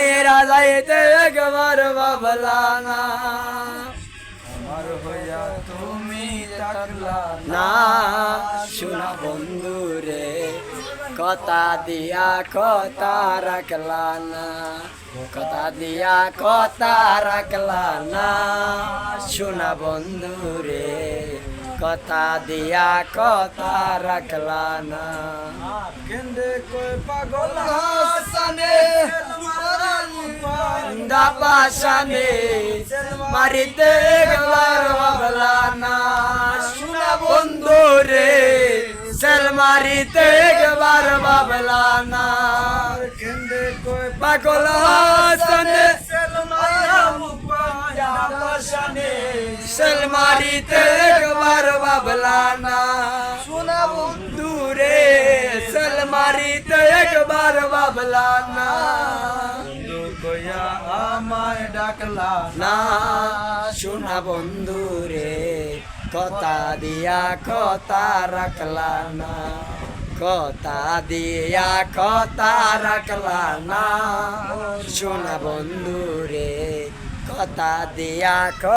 মায়েরা যাইতে একবার ভাবলা না, আমার হইয়া তুমি থাকলা না। শোনা বন্ধু রে কথা দিয়া কথা রাখলা না, কথা দিয়া কথা রাখলা না। শোনা বন্ধু রে কথা দিয়া কথা রাখলা না। কেন্দে কই পাগল হাসানে দাপাসানে মারিতে একবার ভাবলা না। শোনা বন্ধু রে সেল মারিতে একবার ভাবলা না। কেন্দে কই পাগল হাসানে সেল মারিতে একবার ভাবলা না। শোনা বন্ধু রে সেল মারিতে একবার ভাবলা না। বন্ধু কইয়া আমায় ডাকলা না শোনা বন্ধু রে কথা দিয়া কথা রাখলা না, কথা দিয়া কথা রাখলা না। শোনা বন্ধু রে কথা দিয়া